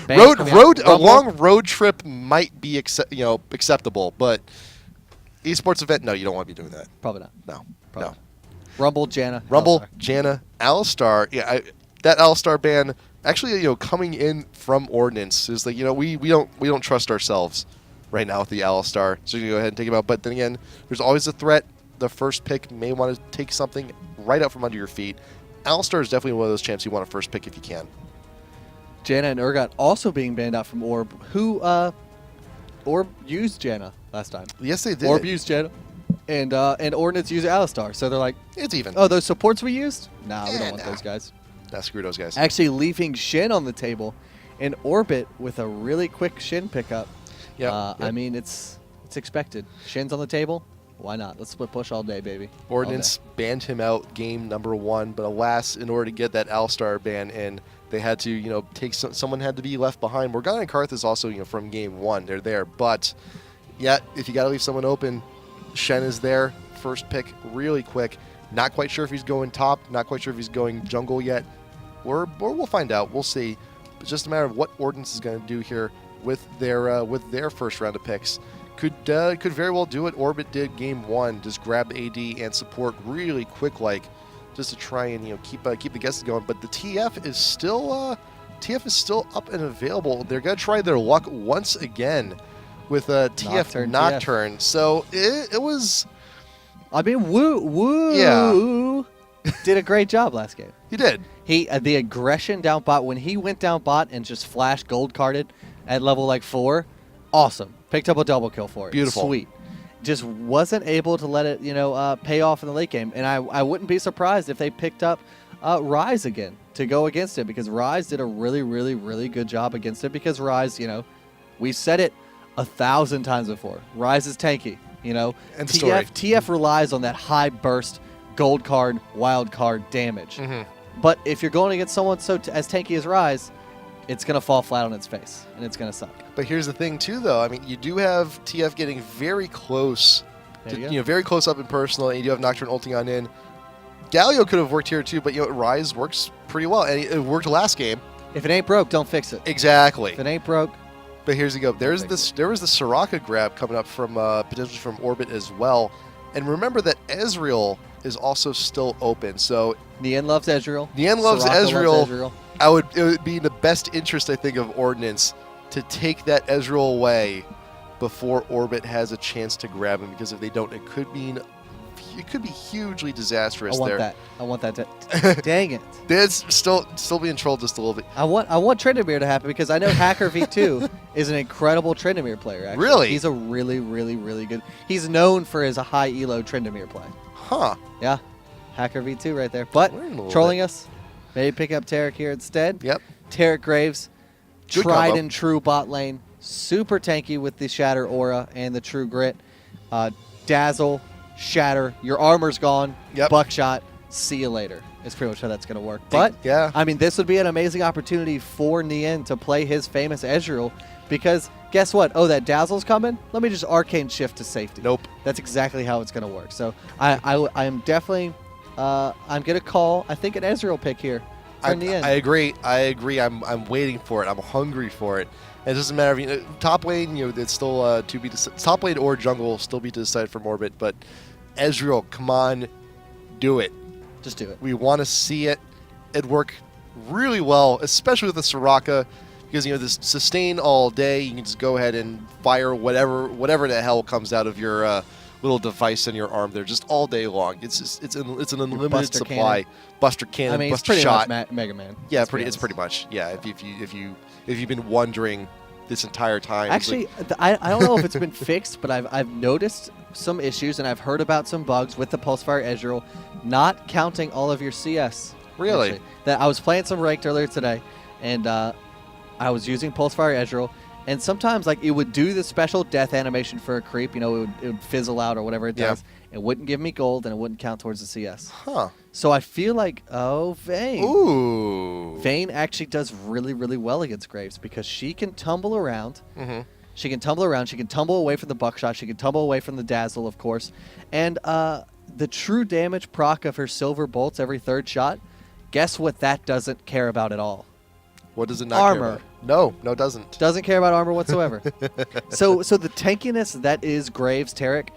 A long road trip might be acceptable, but esports event, no, you don't want to be doing that. Probably not. No. Probably not. Rumble, Janna, Janna, Alistar. Yeah, that Alistar ban actually, coming in from Ordinance is like, we don't trust ourselves right now with the Alistar, so you go ahead and take him out. But then again, there's always a threat. The first pick may want to take something right out from under your feet. Alistar is definitely one of those champs you want to first pick if you can. Janna and Urgot also being banned out from Orb. Who Orb used Janna last time? Yes, they did. Orb used Janna, and Ordinance used Alistar. So they're like, it's even. Oh, those supports we used? Nah, we don't want those guys. Nah, screw those guys. Actually, leaving Shin on the table, in Orbit with a really quick Shin pickup. Yeah. I mean, it's expected. Shin's on the table. Why not? Let's split push all day, baby. Ordinance banned him out game number 1, but alas, in order to get that Alistar ban in, they had to, take someone had to be left behind. Morgana and Karth is also, from game 1. They're there, but yet if you got to leave someone open, Shen is there. First pick, really quick. Not quite sure if he's going top. Not quite sure if he's going jungle yet. Or we'll find out. We'll see. It's just a matter of what Ordinance is going to do here with their first round of picks. Could very well do what Orbit did game 1. Just grab AD and support really quick, just to try and keep the guesses going. But the TF is still up and available. They're gonna try their luck once again with TF Nocturne. So it was. I mean, Woo did a great job last game. He did. The aggression down bot, when he went down bot and just flash gold carded at level 4, awesome. Picked up a double kill for it. Beautiful. Sweet. Just wasn't able to let it, pay off in the late game. And I wouldn't be surprised if they picked up Ryze again to go against it, because Ryze did a really, really, really good job against it. Because Ryze, we've said it 1,000 times before. Ryze is tanky, And TF relies on that high burst gold card, wild card damage. Mm-hmm. But if you're going against someone as tanky as Ryze, it's going to fall flat on its face, and it's going to suck. But here's the thing, too, though. I mean, you do have TF getting very close, very close up and personal, and you do have Nocturne ulting on in. Galio could have worked here, too, but, Ryze works pretty well, and it worked last game. If it ain't broke, don't fix it. Exactly. If it ain't broke. But here's the go. There was the Soraka grab coming up from potentially from Orbit as well. And remember that Ezreal is also still open, so Nien loves Ezreal. Nien loves Ezreal. It would be in the best interest, I think, of Ordinance to take that Ezreal away before Orbit has a chance to grab him, because if they don't, it could be hugely disastrous. I want that. Dang it! It's still being trolled just a little bit. I want Tryndamere to happen, because I know Hacker V2 is an incredible Tryndamere player. Actually. Really? He's a really, really, really good. He's known for his high elo Tryndamere play. Huh? Yeah, Hacker V2 right there. But trolling us. Maybe pick up Taric here instead. Yep. Taric Graves, Good tried combo. and true bot lane. Super tanky with the Shatter Aura and the True Grit. Dazzle, Shatter, your armor's gone. Yep. Buckshot, see you later. Is pretty much how that's going to work. But, yeah. I mean, this would be an amazing opportunity for Nien to play his famous Ezreal, because guess what? Oh, that Dazzle's coming? Let me just Arcane Shift to safety. Nope. That's exactly how it's going to work. So I'm definitely... I'm going to call, I think, an Ezreal pick here for Nien. I agree. I'm waiting for it. I'm hungry for it. And it doesn't matter if top lane, it's still to be decided. Top lane or jungle will still be decided from Orbit. But Ezreal, come on, do it. Just do it. We want to see it. It'd work really well, especially with the Soraka, because this sustain all day. You can just go ahead and fire whatever the hell comes out of your little device in your arm there, just all day long. It's an unlimited supply. Buster cannon, I mean, Buster it's pretty shot. much Mega Man. Yeah, it's pretty much. Yeah, if you've been wondering this entire time. Actually, I don't know if it's been fixed, but I've noticed some issues, and I've heard about some bugs with the Pulsefire Ezreal not counting all of your CS. Really? Actually. That I was playing some ranked earlier today, and I was using Pulsefire Ezreal. And sometimes, it would do the special death animation for a creep. It would fizzle out or whatever it does. It wouldn't give me gold, and it wouldn't count towards the CS. Huh. So I feel like, Vayne. Ooh. Vayne actually does really, really well against Graves, because she can tumble around. Mm-hmm. She can tumble around. She can tumble away from the buckshot. She can tumble away from the dazzle, of course. And the true damage proc of her silver bolts every third shot, guess what that doesn't care about at all? What does it not Armor. care about? No, it doesn't. Doesn't care about armor whatsoever. So the tankiness that is Graves Tarek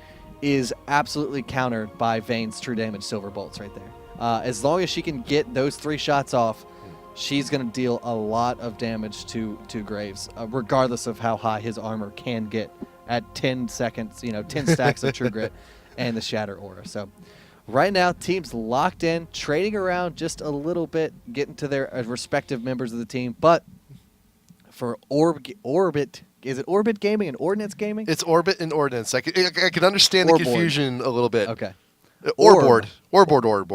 is absolutely countered by Vayne's true damage silver bolts right there. As long as she can get those 3 shots off, she's going to deal a lot of damage to Graves, regardless of how high his armor can get at 10 seconds, 10 stacks of True Grit and the Shatter Aura. So right now, teams locked in, trading around just a little bit, getting to their respective members of the team. But for Orbit, is it Orbit Gaming and Ordinance Gaming? It's Orbit and Ordinance. I can understand the confusion a little bit. Okay. Or board. Or board.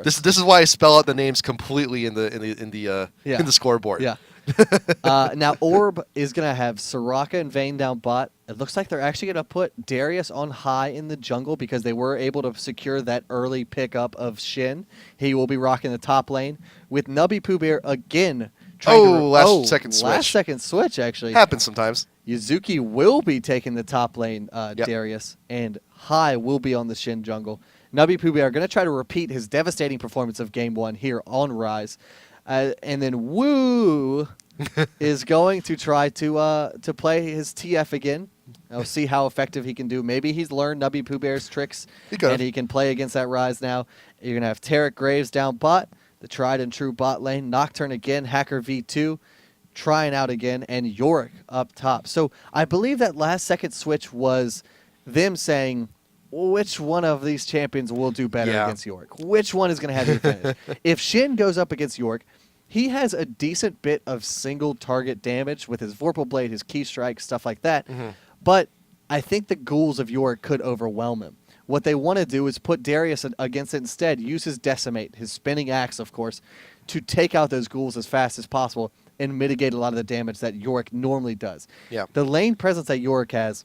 This is why I spell out the names completely in the scoreboard. Yeah. Now Orb is gonna have Soraka and Vayne down bot. It looks like they're actually gonna put Darius on high in the jungle because they were able to secure that early pickup of Shin. He will be rocking the top lane with Nubby Pooh Bear again. Last second switch. Last second switch actually Happens sometimes. Yuzuki will be taking the top lane, Darius, and High will be on the Shin jungle. Nubby Pooh Bear are going to try to repeat his devastating performance of Game 1 here on Rise. And then Woo is going to try to play his TF again. We'll see how effective he can do. Maybe he's learned Nubby Pooh Bear's tricks, and he can play against that Rise now. You're going to have Tarek Graves down bot, the tried and true bot lane. Nocturne again, Hacker V2. Trying out again, and Yorick up top. So I believe that last second switch was them saying, which one of these champions will do better against Yorick? Which one is going to have the advantage? If Shin goes up against Yorick, he has a decent bit of single target damage with his Vorpal Blade, his Key Strike, stuff like that. Mm-hmm. But I think the ghouls of Yorick could overwhelm him. What they want to do is put Darius against it instead, use his Decimate, his spinning axe, of course, to take out those ghouls as fast as possible and mitigate a lot of the damage that Yorick normally does. Yeah. The lane presence that Yorick has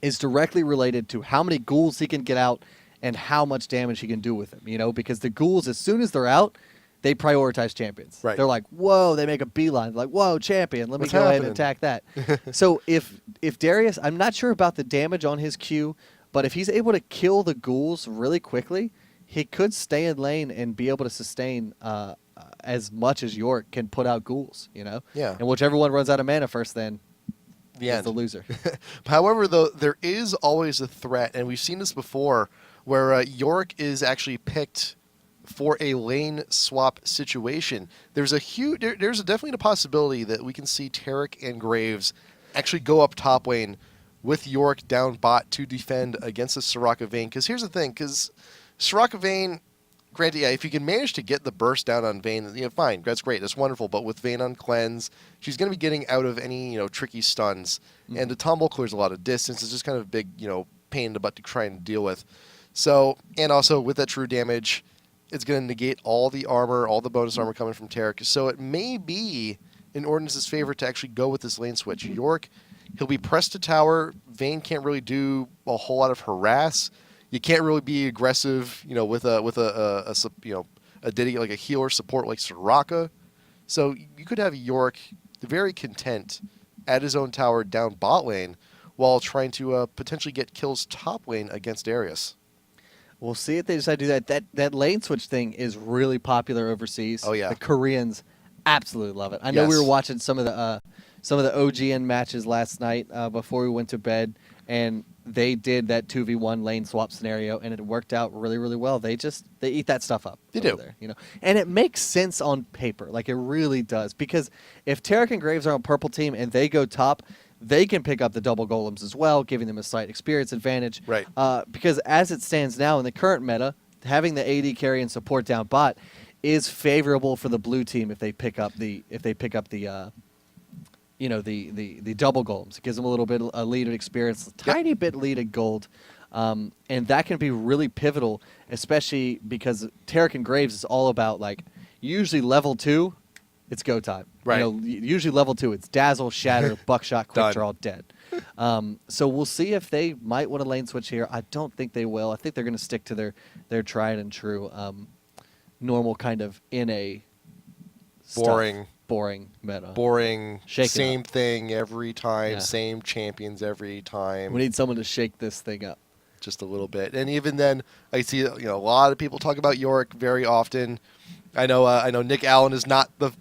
is directly related to how many ghouls he can get out and how much damage he can do with them, because the ghouls, as soon as they're out, they prioritize champions. Right. They're like, whoa, they make a beeline. They're like, whoa, champion, let me go ahead and attack that. So if Darius, I'm not sure about the damage on his Q, but if he's able to kill the ghouls really quickly, he could stay in lane and be able to sustain as much as York can put out ghouls, Yeah. And whichever one runs out of mana first, then is the loser. However, though, there is always a threat, and we've seen this before, where York is actually picked for a lane swap situation. There's definitely a possibility that we can see Tarek and Graves actually go up top lane with York down bot to defend against the Soraka Vayne. Because here's the thing, because Soraka Vayne, granted, if you can manage to get the burst down on Vayne, fine, that's great, that's wonderful. But with Vayne on cleanse, she's going to be getting out of any tricky stuns, and the tumble clears a lot of distance. It's just kind of a big pain in the butt to try and deal with. So, and also with that true damage, it's going to negate all the armor, all the bonus armor coming from Tarek. So it may be in Ordinance's favor to actually go with this lane switch. York, he'll be pressed to tower. Vayne can't really do a whole lot of harass. You can't really be aggressive, with a Diddy, like a healer support like Soraka. So you could have York very content at his own tower down bot lane while trying to potentially get kills top lane against Darius. We'll see if they decide to do that. That lane switch thing is really popular overseas. Oh yeah, the Koreans absolutely love it. I know we were watching some of the OGN matches last night before we went to bed, and they did that 2v1 lane swap scenario, and it worked out really, really well. They eat that stuff up. They do. There, and it makes sense on paper, like it really does, because if Tarek and Graves are on purple team and they go top, they can pick up the double golems as well, giving them a slight experience advantage. Right. Because as it stands now in the current meta, having the AD carry and support down bot is favorable for the blue team if they pick up the double golems. It gives them a little bit a lead of experience, a tiny bit lead of gold. And that can be really pivotal, especially because Tarek and Graves is all about, usually level 2, it's go time. Right. Usually level 2, it's Dazzle, Shatter, Buckshot, Quick Draw, dead. So we'll see if they might want to lane switch here. I don't think they will. I think they're going to stick to their tried and true normal kind of NA boring meta. Boring, same thing every time, same champions every time. We need someone to shake this thing up. just a little bit. And even then, I see a lot of people talk about York very often. I know Nick Allen is not the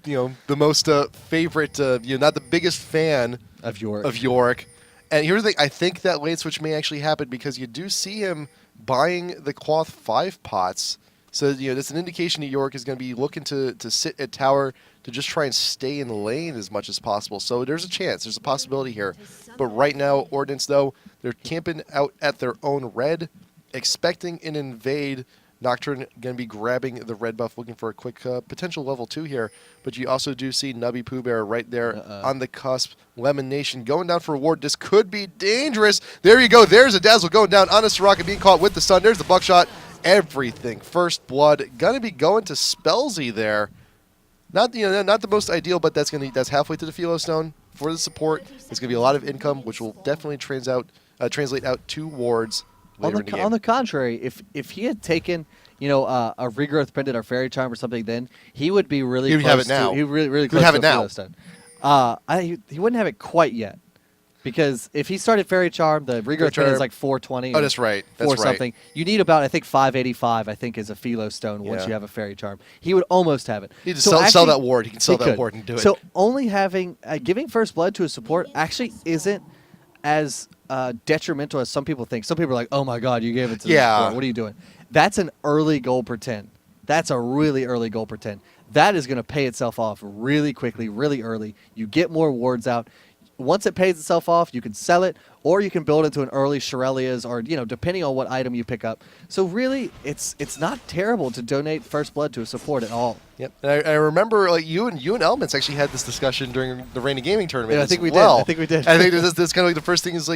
the most favorite, not the biggest fan Of York. And here's the thing: I think that lane switch may actually happen because you do see him buying the cloth 5 pots. So that's an indication that York is going to be looking to sit at tower to just try and stay in lane as much as possible. So there's a chance, there's a possibility here. But right now, Ordinance though, they're camping out at their own red, expecting an invade. Nocturne going to be grabbing the red buff, looking for a quick potential level 2 here. But you also do see Nubby Pooh Bear right there on the cusp. Lemon Nation going down for a ward. This could be dangerous. There you go. There's a Dazzle going down on a Soraka, being caught with the stun. There's the buckshot. Everything. First blood. Going to be going to Spellsy there. Not the most ideal, but that's halfway to the Philo Stone for the support. It's going to be a lot of income, which will definitely translate out to wards. On the contrary, if he had taken a Regrowth Pendant or Fairy Charm or something, then he would be really he would close have it now. He would really he close would have to it now. He wouldn't have it quite yet, because if he started Fairy Charm, the Regrowth Pendant is like 420. Oh, that's right. That's or something. You need about 585. I think is a Philo Stone once you have a Fairy Charm. He would almost have it. He needs to sell that ward. He can sell that ward and do it. So only giving First Blood to a support actually isn't as detrimental as some people think. Some people are like, "Oh my God, you gave it to the support. What are you doing?" That's an early goal per 10. That's a really early goal per 10. That is going to pay itself off really quickly, really early. You get more wards out. Once it pays itself off, you can sell it, or you can build into an early Shirelia's, or depending on what item you pick up. So really, it's not terrible to donate First Blood to a support at all. Yep, and I remember you and Elements actually had this discussion during the Reign of Gaming tournament. Yeah, I think we did. I think that's kind of like the first thing is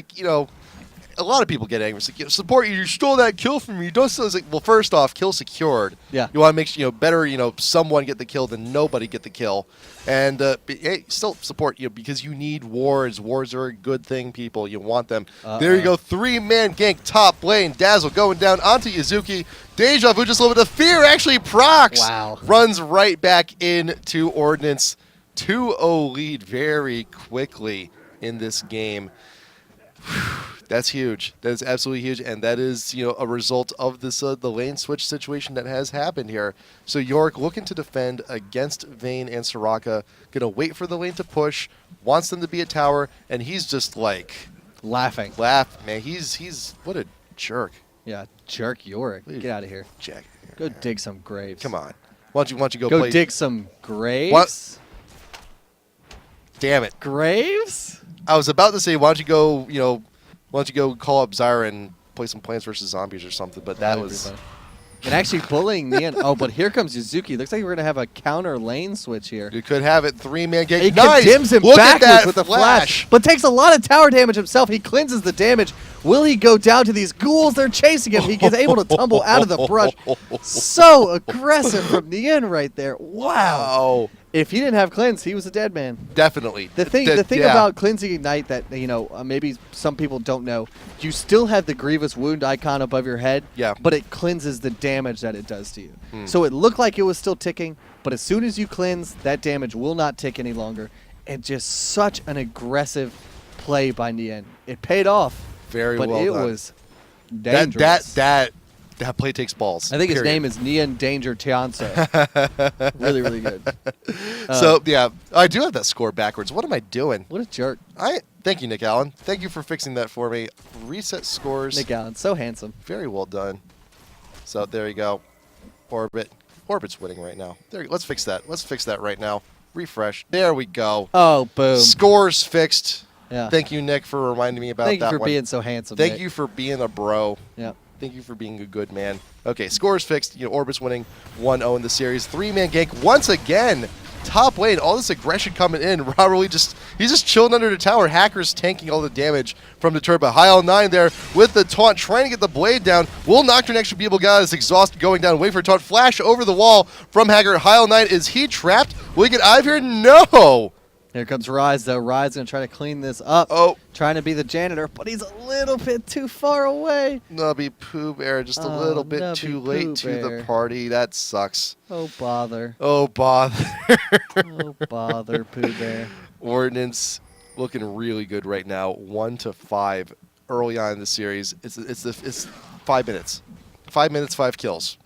a lot of people get angry. It's like, support, you stole that kill from me. You don't. It's like, well, first off, kill secured. Yeah. You want to make sure better. Someone get the kill than nobody get the kill. And hey, still support because you need wards. Wards are a good thing, people. You want them. There you go. 3-man gank top lane. Dazzle going down onto Yuzuki. Deja Vu just a little bit of fear. Actually, procs. Wow. Runs right back into Ordinance. 2-0 lead very quickly in this game. That's huge. That is absolutely huge, and that is a result of this the lane switch situation that has happened here. So York looking to defend against Vayne and Soraka, gonna wait for the lane to push, wants them to be a tower, and he's just like laughing. Man, he's what a jerk. Yeah, jerk Yorick. Get out of here. Jack. Go dig some graves. Come on. Why don't you go Go play? dig some graves. What? Damn it. Graves? I was about to say, why don't you go call up Zyra and play some Plants vs. Zombies or something, but that was... And actually bullying Nian. Oh, but here comes Yuzuki. Looks like we're going to have a counter lane switch here. You could have it. 3-man gank. He Nice! condemns him Look backwards at that with a flash. But takes a lot of tower damage himself. He cleanses the damage. Will he go down to these ghouls? They're chasing him. He is able to tumble out of the brush. So aggressive from Nian right there. Wow. If he didn't have cleanse, he was a dead man. Definitely. The thing about cleansing ignite that maybe some people don't know, you still have the grievous wound icon above your head. Yeah. But it cleanses the damage that it does to you. So it looked like it was still ticking, but as soon as you cleanse, that damage will not tick any longer. And just such an aggressive play by Nian. It paid off. Very but well it done. Was dangerous. That play takes balls. I think his name is Nian Danger Tianso. Really, really good. So, yeah, I do have that score backwards. What am I doing? What a jerk. Thank you, Nick Allen. Thank you for fixing that for me. Reset scores. Nick Allen, so handsome. Very well done. So, there you go. Orbit's winning right now. Let's fix that. Let's fix that right now. Refresh. There we go. Oh, boom. Scores fixed. Yeah. Thank you, Nick, for reminding me about that one. Thank you for being so handsome, Thank Nick. you for being a bro. Yeah. Thank you for being a good man. Okay, scores fixed. Orbit's winning 1-0 in the series. 3-man gank once again. Top lane, all this aggression coming in. Robert Lee he's just chilling under the tower. Hackers tanking all the damage from the turbo. High L9 there with the taunt, trying to get the blade down. Will Nocturne actually be able to get his exhaust going down? Wait for a taunt. Flash over the wall from Hacker. High L9, is he trapped? Will he get out of here? No! Here comes Rise, though. Rise going to try to clean this up. Oh. Trying to be the janitor, but he's a little bit too far away. Nubby Pooh Bear just a little bit too late to the party. That sucks. Oh, bother. Oh, bother. Oh, bother, Pooh Bear. Ordinance looking really good right now. 1-5 early on in the series. It's 5 minutes. 5 minutes, 5 kills.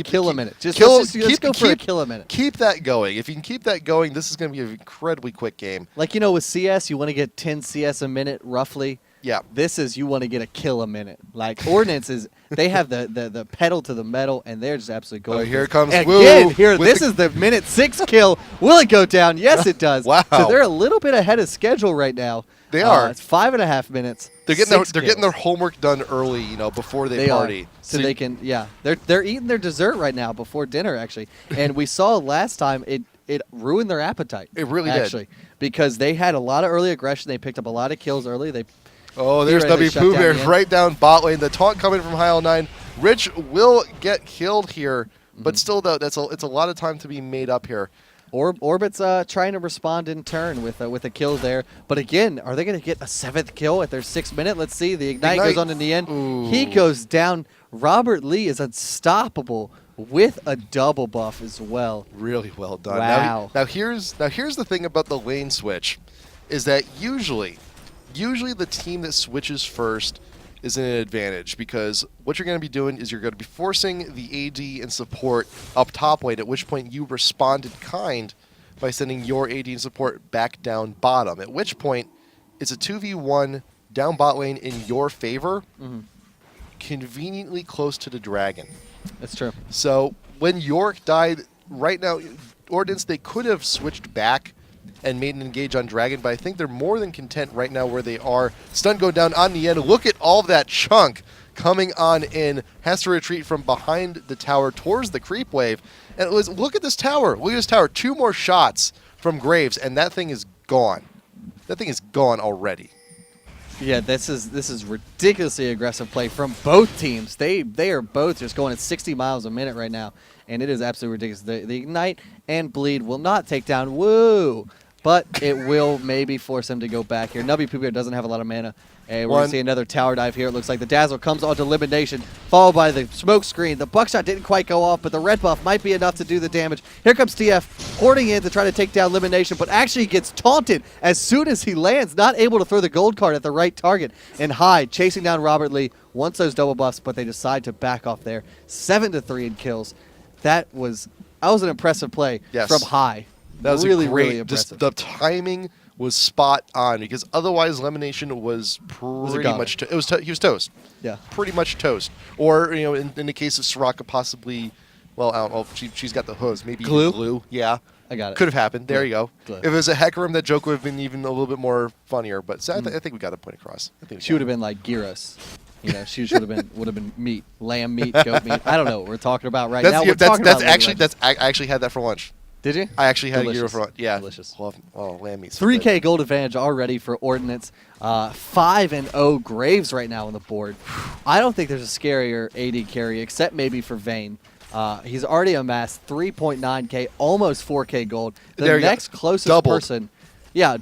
Kill a minute. Let's go for a kill a minute. Keep that going. If you can keep that going, this is going to be an incredibly quick game. Like, with CS, you want to get 10 CS a minute, roughly. Yeah. This is you want to get a kill a minute. Like, Ordinance they have the pedal to the metal, and they're just absolutely going. Oh, here comes Woo. Again, this is the minute 6 kill. Will it go down? Yes, it does. Wow. So they're a little bit ahead of schedule right now. They are. It's 5.5 minutes. They're getting their homework done early, before they party. Are. So they can, they're eating their dessert right now before dinner, actually. And we saw last time it ruined their appetite. It really did. Because they had a lot of early aggression. They picked up a lot of kills early. There's W. Pooh Bear right down bot lane. The taunt coming from High 9. Rich will get killed here, but still, though, it's a lot of time to be made up here. Orbit's trying to respond in turn with a kill there. But again, are they going to get a 7th kill at their 6th minute? Let's see. The Ignite goes on in the end. Ooh. He goes down. Robert Lee is unstoppable with a double buff as well. Really well done. Wow. Now here's the thing about the lane switch, is that usually the team that switches first is in an advantage, because what you're going to be doing is you're going to be forcing the AD and support up top lane, at which point you respond in kind by sending your AD and support back down bottom, at which point it's a 2v1 down bot lane in your favor, conveniently close to the dragon. That's true. So when York died, right now, Ordinance, they could have switched back and made an engage on Dragon, but I think they're more than content right now where they are. Stun go down on the end. Look at all of that chunk coming on in. Has to retreat from behind the tower towards the creep wave. And look at this tower. Look at this tower. 2 more shots from Graves, and that thing is gone. That thing is gone already. Yeah, this is ridiculously aggressive play from both teams. They are both just going at 60 miles a minute right now, and it is absolutely ridiculous. The Ignite and Bleed will not take down Woo, but it will maybe force him to go back here. Nubby Pooh Bear doesn't have a lot of mana. And we're going to see another tower dive here. It looks like the Dazzle comes onto Elimination, followed by the smoke screen. The buckshot didn't quite go off, but the red buff might be enough to do the damage. Here comes TF, hoarding in to try to take down Elimination, but actually gets taunted as soon as he lands, not able to throw the gold card at the right target. And Hyde chasing down Robert Lee, wants those double buffs, but they decide to back off there. 7-3 in kills. That was an impressive play from High. That was really, great. really impressive. Just the timing was spot on, because otherwise Elimination was pretty much he was toast. Yeah, pretty much toast. Or in the case of Soraka, possibly. Well, I don't know. She's got the hose. Maybe glue. Yeah, I got it. Could have happened. There you go. Glue. If it was a Hecarim, that joke would have been even a little bit more funnier. But so I think we got a point across. She would have been like Gyros. She would have been meat, lamb meat, goat meat. I don't know what we're talking about now. I actually had that for lunch. Did you? I actually had a gyro for lunch. Yeah. Delicious. Lamb meat. 3K gold advantage already for Ordinance. 5-0 Graves right now on the board. I don't think there's a scarier AD carry except maybe for Vayne. He's already amassed 3.9K, almost 4K gold. The next closest person,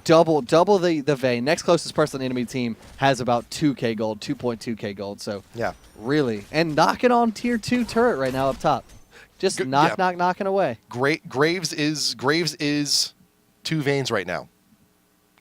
double the Vayne. Next closest person on the enemy team has about 2K gold, 2.2K gold. So really, and knocking on tier 2 turret right now up top. Just knocking away. Graves is 2 Vaynes right now.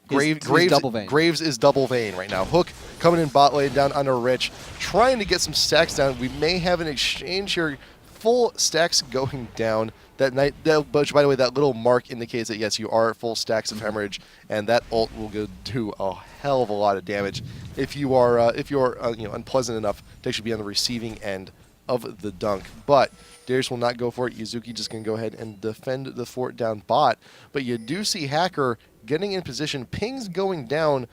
Graves double Vayne. Graves is double Vayne right now. Hook coming in bot lane down under Rich, trying to get some stacks down. We may have an exchange here. Full stacks going down. But by the way, that little mark indicates that yes, you are at full stacks of hemorrhage, and that ult will go do a hell of a lot of damage if you are unpleasant enough to actually be on the receiving end of the dunk. But Darius will not go for it. Yuzuki just going to go ahead and defend the fort down bot. But you do see Hacker getting in position. Ping's going down.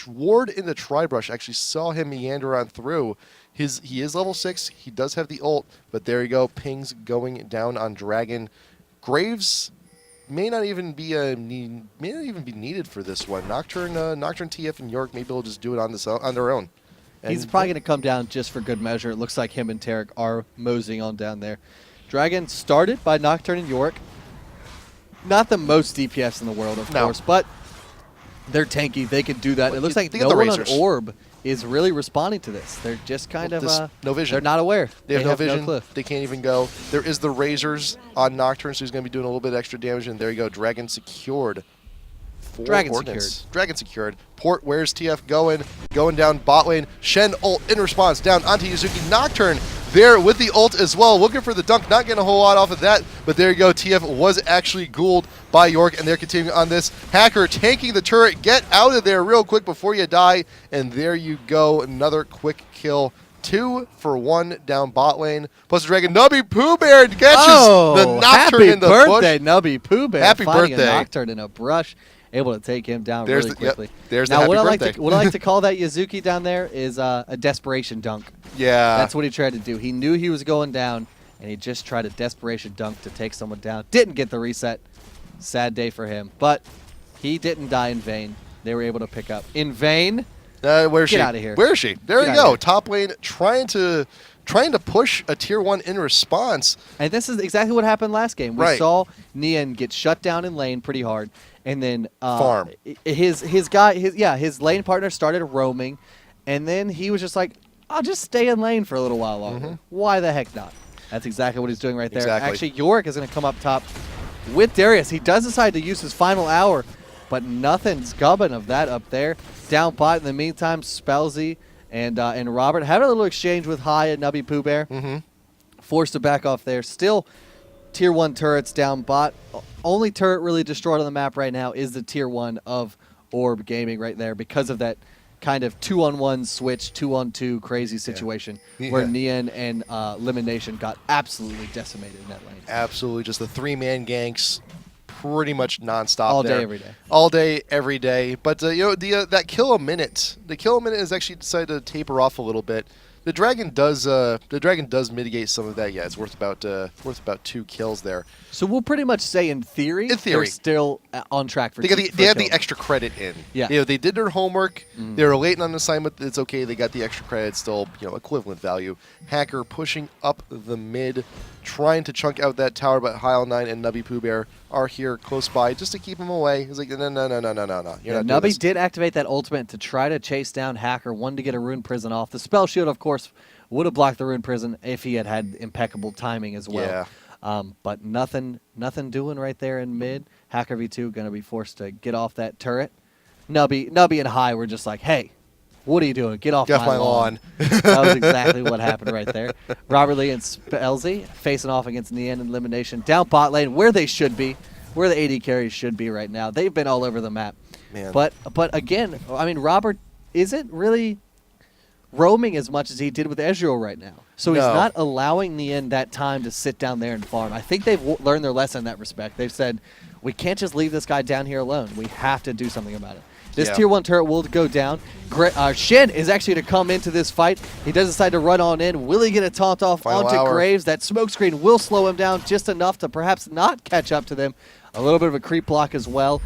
Ward in the tri-brush actually saw him meander on through. He is level 6. He does have the ult. But there you go. Ping's going down on Dragon. Graves may not even be needed for this one. Nocturne TF and York maybe will just do it on their own. And he's probably going to come down just for good measure. It looks like him and Tarek are moseying on down there. Dragon started by Nocturne and York. Not the most DPS in the world, of course, but they're tanky. They can do that. Well, it looks like no one on Orb is really responding to this. They're just kind of no vision. They're not aware. They have no vision. No clue. They can't even go. There is the Razors on Nocturne, so he's going to be doing a little bit extra damage. And there you go. Dragon secured for Dragon Ordinance. secured. Dragon secured. Port, where's TF going? Going down bot lane. Shen ult in response. Down onto Yuzuki. Nocturne there with the ult as well. Looking for the dunk. Not getting a whole lot off of that. But there you go. TF was actually ghouled by York. And they're continuing on this. Hacker tanking the turret. Get out of there real quick before you die. And there you go. Another quick kill. 2 for 1 down bot lane. Plus the Dragon Nubby Pooh Bear catches the Nocturne in the bush. Happy birthday, Nubby Pooh Bear. Happy finding birthday. a Nocturne in a brush. Able to take him down There's really the, yep, quickly. there's now, the happy birthday. what I like to call that Yuzuki down there is a desperation dunk. Yeah. That's what he tried to do. He knew he was going down, and he just tried a desperation dunk to take someone down. Didn't get the reset. Sad day for him. But he didn't die in vain. They were able to pick up. In vain? Where's she? Get out of here. Where is she? There Get you out of go. here. Top lane trying to push a tier 1 in response. And this is exactly what happened last game. We Right. saw Nian get shut down in lane pretty hard, and then Farm. His lane partner started roaming, and then he was just like, "I'll just stay in lane for a little while longer. Why the heck not?" That's exactly what he's doing right there. Exactly. Actually, Yorick is going to come up top with Darius. He does decide to use his final hour, but nothing's coming of that up there. Down bot in the meantime, Spellsy and Robert having a little exchange with High and Nubby Pooh Bear. Forced to back off there. Still tier 1 turrets down bot. Only turret really destroyed on the map right now is the tier 1 of Orb Gaming right there because of that kind of 2-on-1 switch, 2-on-2 crazy situation where Nian and Elimination got absolutely decimated in that lane. Absolutely. Just the 3-man ganks pretty much nonstop All there. day, every day. All day, every day. But, that kill a minute has actually decided to taper off a little bit. The dragon does mitigate some of that. Yeah, it's worth about 2 kills there. So we'll pretty much say in theory, they're still on track for. They have the extra credit in. Yeah, they did their homework. They were late on an assignment. It's okay. They got the extra credit. Still, equivalent value. Hacker pushing up the mid, trying to chunk out that tower, but Heil9 and Nubby Pooh Bear are here close by just to keep him away. He's like, no. Nubby did activate that ultimate to try to chase down Hacker, one to get a Rune Prison off. The spell shield, of course, would have blocked the Rune Prison if he had impeccable timing as well. Yeah. But nothing doing right there in mid. Hacker V2 going to be forced to get off that turret. Nubby and High were just like, hey, what are you doing? Get off my lawn. That was exactly what happened right there. Robert Lee and Spellsy facing off against Nian and Elimination. Down bot lane, where they should be, where the AD carries should be right now. They've been all over the map. Man. But again, I mean, Robert isn't really roaming as much as he did with Ezreal right now. So he's not allowing Nian that time to sit down there and farm. I think they've learned their lesson in that respect. They've said, we can't just leave this guy down here alone. We have to do something about it. This tier 1 turret will go down. Shen is actually to come into this fight. He does decide to run on in. Will he get a taunt off onto Graves? That smoke screen will slow him down just enough to perhaps not catch up to them. A little bit of a creep block as well.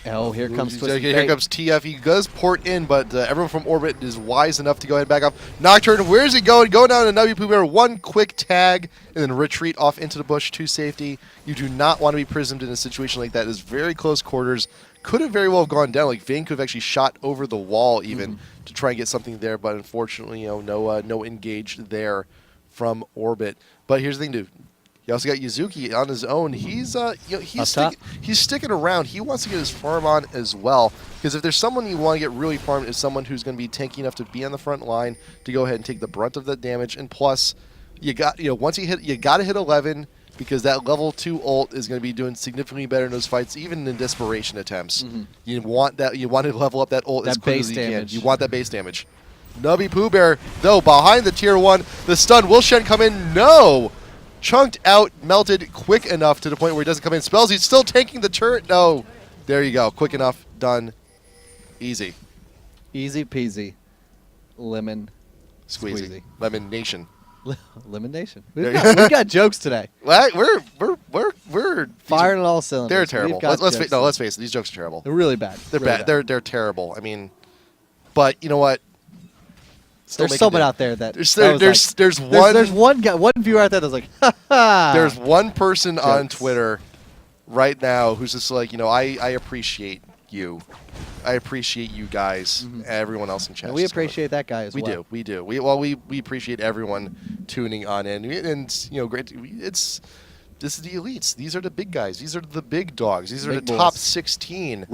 Oh, here comes Twisted Fate. Here comes TF. He does port in, but everyone from Orbit is wise enough to go ahead and back off. Nocturne, where's he going? Going down to Nubby Pooh Bear. One quick tag, and then retreat off into the bush to safety. You do not want to be prismed in a situation like that. It's very close quarters. Could have very well gone down. Like Vayne could have actually shot over the wall even to try and get something there, but unfortunately, no engage there from Orbit. But here's the thing, dude. You also got Yuzuki on his own. He's he's sticking around. He wants to get his farm on as well. Because if there's someone you want to get really farmed, is someone who's going to be tanky enough to be on the front line to go ahead and take the brunt of that damage. And plus, once you got to hit 11 because that level 2 ult is going to be doing significantly better in those fights, even in desperation attempts. You want to level up that ult as quickly as you can. You want that base damage. Nubby Pooh Bear, though, behind the tier 1. The stun. Will Shen come in? No! Chunked out, melted quick enough to the point where he doesn't come in. Spells, he's still tanking the turret. No. There you go. Quick enough. Done. Easy. Easy peasy. Lemon. Squeezy. Lemon Nation. Lemon Nation. We've got jokes today. What? We're firing on all cylinders. They're terrible. Let's face it. These jokes are terrible. They're really bad. They're bad. They're terrible. I mean, but you know what? There's someone out there that there's one viewer out there that's like, ha ha. There's one person on Twitter right now who's just like, I appreciate you. I appreciate you guys, everyone else in chat. And we appreciate that guy as well. We do. We appreciate everyone tuning on in, and great. It's this is the elites. These are the big guys. These are the big dogs. These are Big the boys. top 16.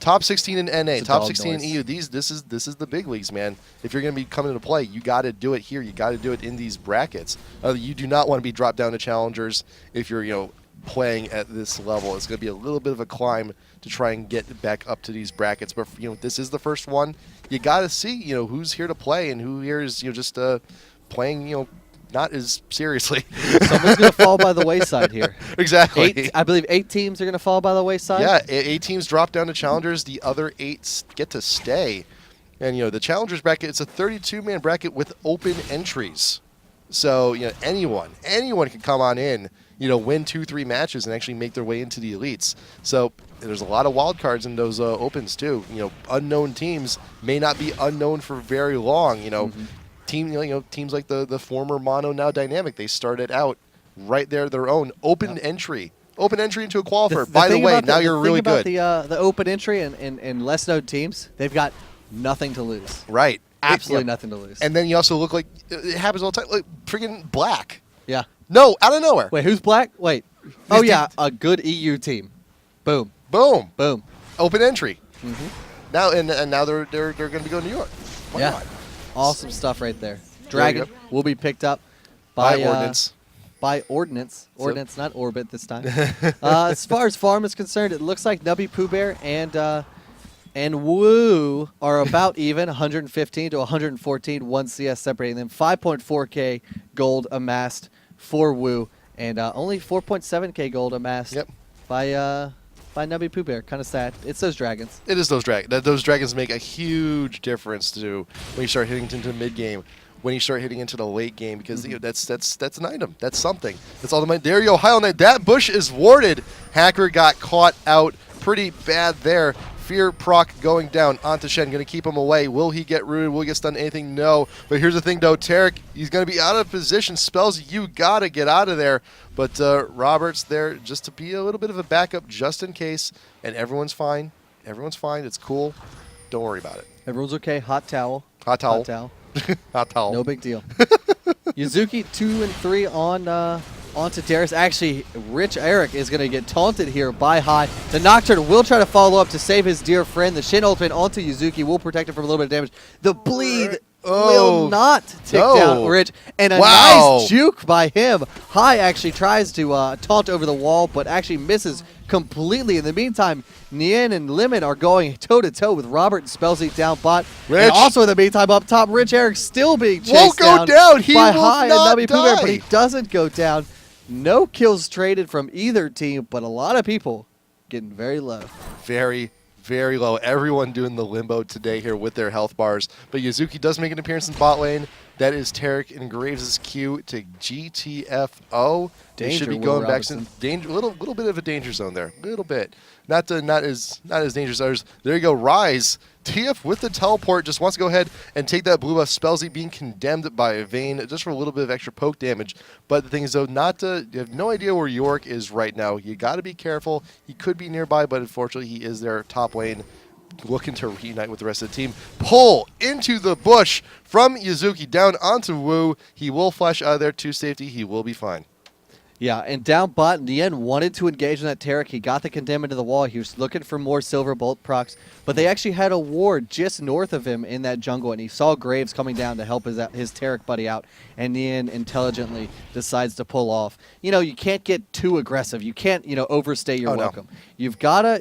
Top 16 in NA, It's a top dog 16 in noise. EU. This is the big leagues, man. If you're going to be coming into play, you got to do it here. You got to do it in these brackets. You do not want to be dropped down to challengers if you're playing at this level. It's going to be a little bit of a climb to try and get back up to these brackets. But this is the first one. You got to see who's here to play and who here is just playing not as seriously. Someone's going to fall by the wayside here. Exactly. I believe 8 teams are going to fall by the wayside. Yeah, 8 teams drop down to challengers. The other 8 get to stay. And the challengers bracket, it's a 32-man bracket with open entries. So anyone can come on in, win 2-3 matches and actually make their way into the elites. So there's a lot of wild cards in those opens too. Unknown teams may not be unknown for very long. Teams like the former Mono, now Dynamic, they started out right there, their own open entry into a qualifier. By the way, now you're really good. The open entry and less known teams, they've got nothing to lose. Right. Absolutely nothing to lose. And then you also look like it happens all the time. Like friggin' Black. Yeah. No, out of nowhere. Wait, who's Black? Wait. Oh yeah, a good EU team. Boom. Boom. Boom. Open entry. Mm-hmm. Now and now they're going to be going to New York. Why Yeah. not? Awesome stuff right there. There Dragon you go. will be picked up By by Ordinance. By Ordinance. Ordinance, not Orbit this time. As far as farm is concerned, it looks like Nubby Pooh Bear and Woo are about even, 115 to 114, 1 CS separating them. 5.4K gold amassed for Woo, and only 4.7K gold amassed Yep. by Nubby Pooh Bear. Kind of sad. It's those dragons. It is those dragons. Those dragons make a huge difference to when you start hitting into the mid game, when you start hitting into the late game, because that's an item. That's something. That's all the money. There you go, high on that. That bush is warded. Hacker got caught out pretty bad there. Fear proc going down. onto Shen, going to keep him away. Will he get rooted? Will he get stunned? Anything? No. But here's the thing, though. Tarek, he's going to be out of position. Spells, you got to get out of there. But Robert's there just to be a little bit of a backup just in case. And everyone's fine. Everyone's fine. It's cool. Don't worry about it. Everyone's okay. Hot towel. Hot towel. Hot towel. Hot towel. No big deal. Yuzuki 2 and 3 onto Darius. Actually, Rich Eric is going to get taunted here by High. The Nocturne will try to follow up to save his dear friend. The Shin ultimate onto Yuzuki will protect him from a little bit of damage. The bleed will not tick down Rich. And a nice juke by him. High actually tries to taunt over the wall, but actually misses completely. In the meantime, Nien and Lemon are going toe-to-toe with Robert and Spellsy down bot. Rich. And also in the meantime, up top, Rich Eric still being chased Won't go down. He by will High not and Nubby Pooh Bear, but he die. doesn't go down. No kills traded from either team, but a lot of people getting very low. Very, very low. Everyone doing the limbo today here with their health bars. But Yuzuki does make an appearance in bot lane. That is Tarek and Graves' Q to GTFO. They should be Danger, going Will back some danger, little bit of a danger zone there. Little bit. Not as dangerous as others. There you go. Rise. TF with the teleport just wants to go ahead and take that blue buff. Spellsy being condemned by Vayne just for a little bit of extra poke damage. But the thing is, though, you have no idea where York is right now. You got to be careful. He could be nearby, but unfortunately he is their top lane, looking to reunite with the rest of the team. Pull into the bush from Yuzuki down onto Wu. He will flash out of there to safety. He will be fine. Yeah, and down bot, Nien wanted to engage in that Tarek. He got the condemn into the wall. He was looking for more silver bolt procs, but they actually had a ward just north of him in that jungle, and he saw Graves coming down to help his Tarek buddy out, and Nien intelligently decides to pull off. You can't get too aggressive. You can't, overstay your welcome. No. You've gotta,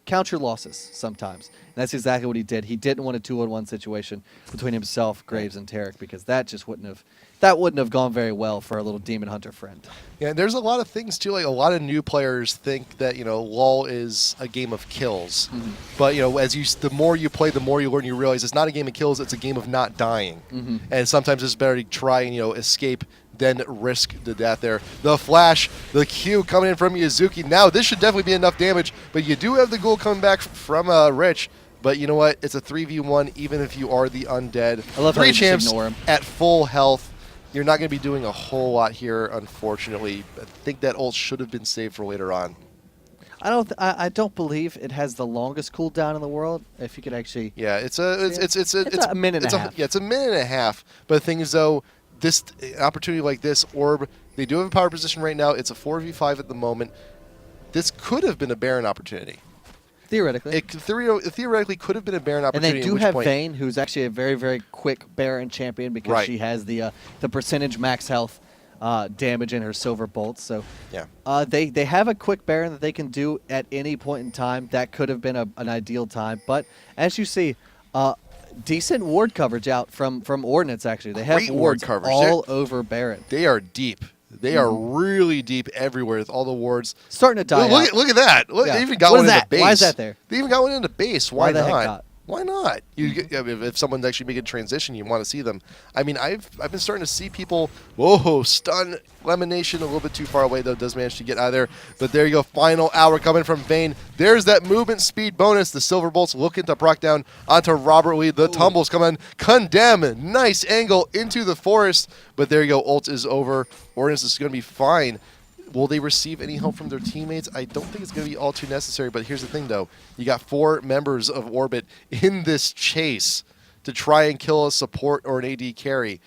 count your losses sometimes. And that's exactly what he did. He didn't want a 2-on-1 situation between himself, Graves, and Tarek, because that just wouldn't have gone very well for our little demon hunter friend. Yeah, there's a lot of things too. Like a lot of new players think that LoL is a game of kills, but the more you play, the more you learn. You realize it's not a game of kills; it's a game of not dying. And sometimes it's better to try and escape than risk the death there. The flash, the Q coming in from Yuzuki. Now this should definitely be enough damage, but you do have the ghoul coming back from Rich. But you know what? It's a 3v1, even if you are the undead. I love 3 champs ignore him. at full health. You're not going to be doing a whole lot here, unfortunately. I think that ult should have been saved for later on. I don't believe it has the longest cooldown in the world. If you could actually, Yeah, it's a minute and a half. Yeah, it's a minute and a half. But the thing is, though, an opportunity like this, Orb They do have a power position right now. It's a 4v5 at the moment. This could have been a Baron opportunity. Theoretically. It theoretically could have been a Baron And opportunity. they do have Vayne, who's actually a very, very quick Baron champion because she has the percentage max health damage in her silver bolts. So yeah, they have a quick Baron that they can do at any point in time. That could have been an ideal time. But as you see, decent ward coverage out from Ordinance, actually. They have Great wards ward coverage. all over Baron. They are deep. They are really deep everywhere with all the wards. Starting to die out. Look at that. Look, Yeah. They even got What one is in that? the base. Why is that there? They even got one in the base. Why the heck not? not? Why not? If someone's actually making a transition, you want to see them. I mean, I've been starting to see people, stun Lemonation a little bit too far away, though. Does manage to get out of there. But there you go. Final hour coming from Vayne. There's that movement speed bonus. The Silver Bolts looking to proc down onto Robert Lee. The tumbles come in. Condemn. Nice angle into the forest. But there you go. Ult is over. Ordinance is going to be fine. Will they receive any help from their teammates? I don't think it's going to be all too necessary, but here's the thing, though. You got 4 members of Orbit in this chase to try and kill a support or an AD carry,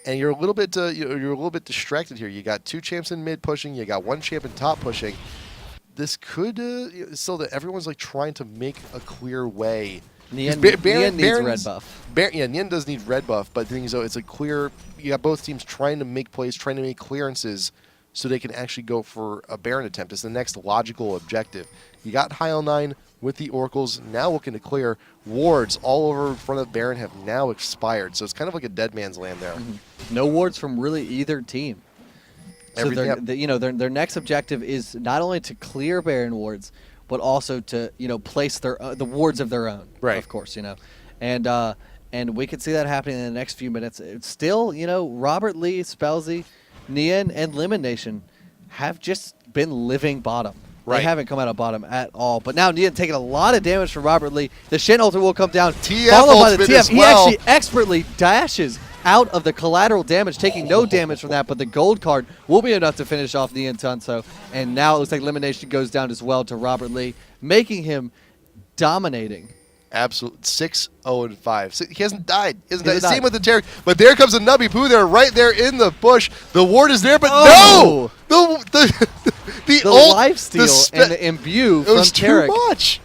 and you're a little bit distracted here. You got 2 champs in mid pushing, you got 1 champ in top pushing. This could still that everyone's like trying to make a clear way. Nian needs red buff. Nian does need red buff, but the thing is, though, it's a clear. You got both teams trying to make plays, trying to make clearances, so they can actually go for a Baron attempt. It's the next logical objective. You got Heil 9 with the Oracles now looking to clear. Wards all over in front of Baron have now expired, so it's kind of like a dead man's land there. No wards from really either team. So their next objective is not only to clear Baron wards, but also to place the wards of their own. Right. Of course, and we could see that happening in the next few minutes. It's still, Robert Lee, Spellsy, Nian, and Lemonation have just been living bottom. Right. They haven't come out of bottom at all. But now Nian taking a lot of damage from Robert Lee. The Shin ultimate will come down. TF followed by the ultimate TF. as He well. actually expertly dashes out of the collateral damage, taking no damage from that. But the gold card will be enough to finish off Nian Tunso. And now it looks like Lemonation goes down as well to Robert Lee, making him dominating. Absolute 6-0-5. He hasn't died. Hasn't Same died. with the Tarek. But there comes a Nubby Poo there, right there in the bush. The ward is there, but Oh! no! The The lifesteal and the imbue from was too Tarek much.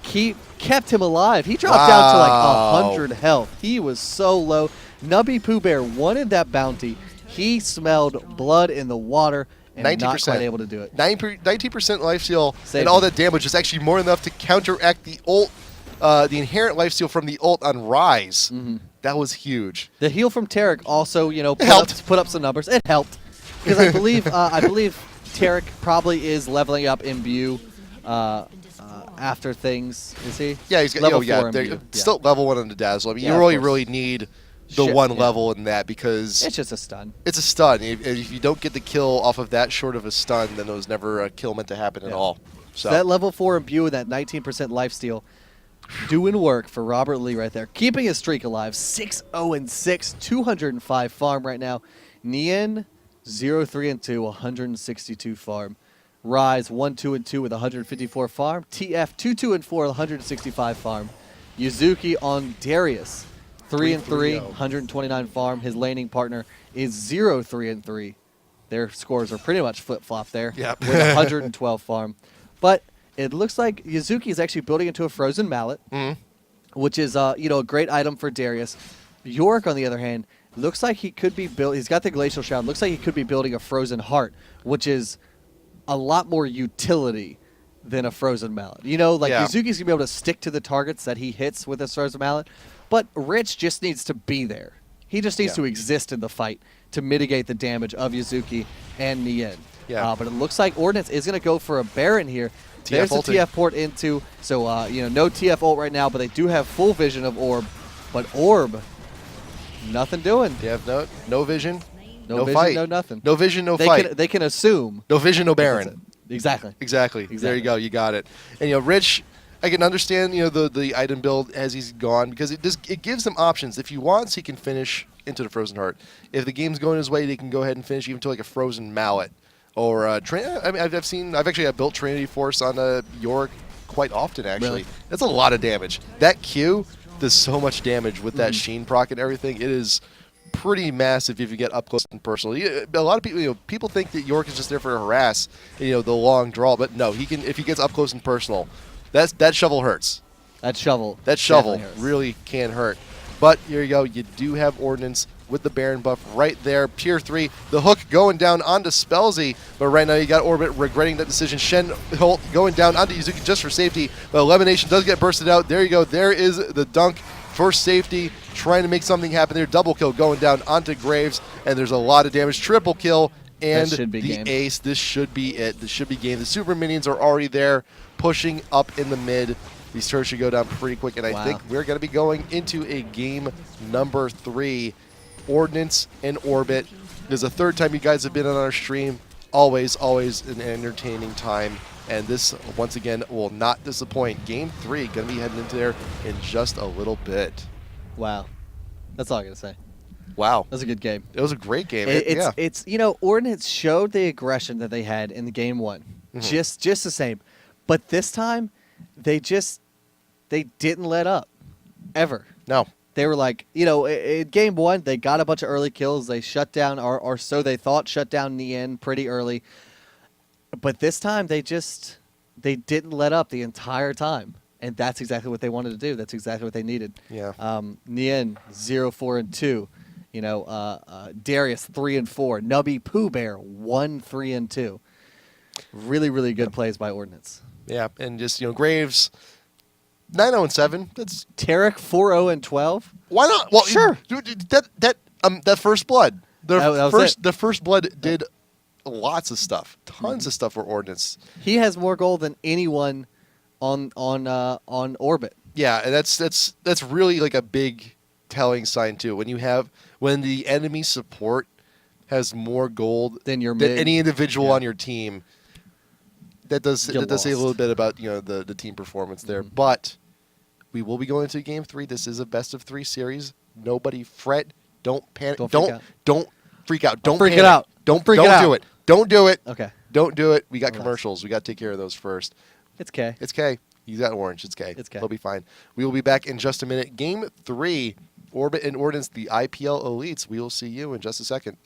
kept him alive. He dropped down to like Wow. 100 health. He was so low. Nubby Pooh Bear wanted that bounty. He smelled blood in the water and 90%. not quite able to do it. 19% lifesteal Saved and all him. that damage is actually more than enough to counteract the ult, the inherent lifesteal from the ult on Rise. That was huge. The heal from Tarek also, helped. put up some numbers. It helped because I believe Tarek probably is leveling up imbue after things. Is he? Yeah, he's got level 4 they're imbue. still level 1 on the Dazzle. I mean, Yeah, you of really, course. really need the Shit, one yeah. level in that because It's just a stun. it's a stun. If you don't get the kill off of that short of a stun, then it was never a kill meant to happen at all. So That level 4 imbue and that 19% lifesteal doing work for Robert Lee right there. Keeping his streak alive. 6-0-6, 205 farm right now. Nian, 0-3-2, 162 farm. Rise, 1-2-2 with 154 farm. TF, 2-2-4, 165 farm. Yuzuki on Darius, 3-3, 129 farm. His laning partner is 0-3-3. Their scores are pretty much flip-flop there Yep. with 112 farm. But it looks like Yuzuki is actually building into a frozen mallet, which is a great item for Darius. Yorick, on the other hand, looks like he could be built. He's got the glacial shroud. Looks like he could be building a frozen heart, which is a lot more utility than a frozen mallet. Yuzuki's gonna be able to stick to the targets that he hits with his frozen mallet, but Rich just needs to be there. He just needs to exist in the fight to mitigate the damage of Yuzuki and Nian. Yeah. But it looks like Ordinance is going to go for a Baron here. There's the ulting. TF port into, so no TF ult right now, but they do have full vision of Orb. But Orb, nothing doing. they have no vision, No no vision, fight, no nothing. no vision, no fight, They can assume. no vision, no That's Baron. it. Exactly. Exactly. There you go. You got it. And Rich, I can understand the item build as he's gone because it gives him options. If he wants, he can finish into the Frozen Heart. If the game's going his way, he can go ahead and finish even to like a Frozen Mallet or I've actually built Trinity Force on Yorick quite often actually. Really? That's a lot of damage. That Q does so much damage with that Sheen proc and everything. It is pretty massive if you get up close and personal. A lot of people, people think that York is just there for harass, the long draw, but no, he can if he gets up close and personal. That shovel hurts. That shovel hurts. Really can hurt. But here you go. You do have Ordinance with the Baron buff right there. Tier 3. The hook going down onto Spellsy. But right now you got Orbit regretting that decision. Shen Holt going down onto Yuzuki just for safety. But Elimination does get bursted out. There you go. There is the dunk for safety. Trying to make something happen there. Double kill going down onto Graves. And there's a lot of damage. Triple kill. And the game. ace. This should be it. This should be game. The super minions are already there pushing up in the mid. These turrets should go down pretty quick, and I think we're going to be going into a game number 3. Ordinance and Orbit. This is the third time you guys have been on our stream. Always an entertaining time, and this, once again, will not disappoint. Game 3 going to be heading into there in just a little bit. Wow. That's all I got to say. Wow. That was a good game. It was a great game. It's Ordinance showed the aggression that they had in the game 1. Just the same. But this time, they didn't let up. Ever. No. They were like, in game 1, they got a bunch of early kills. They shut down, or so they thought, shut down Nien pretty early. But this time, they didn't let up the entire time. And that's exactly what they wanted to do. That's exactly what they needed. Yeah. Nien, 0-4-2. Darius, 3-4. Nubby Pooh Bear, 1-3-2. Really, really good plays by Ordinance. Yeah, and just, Graves, 9-0-7. That's Tarek, 4-0-12. Why not? Well, sure. That first blood. The first blood did lots of stuff, tons of stuff for Ordinance. He has more gold than anyone on Orbit. Yeah, and that's really like a big telling sign too. When the enemy support has more gold than any individual on your team. That does say a little bit about the team performance there. But we will be going to game 3. This is a best of 3 series. Nobody fret. Don't panic. Don't freak out. Don't freak it out. Don't do it. Don't do it. Okay. Don't do it. We got commercials. We got to take care of those first. It's K. It's K. You got orange. It's K. It's K. He'll be fine. We will be back in just a minute. Game 3, Orbit and Ordinance, the IPL Elites. We will see you in just a second.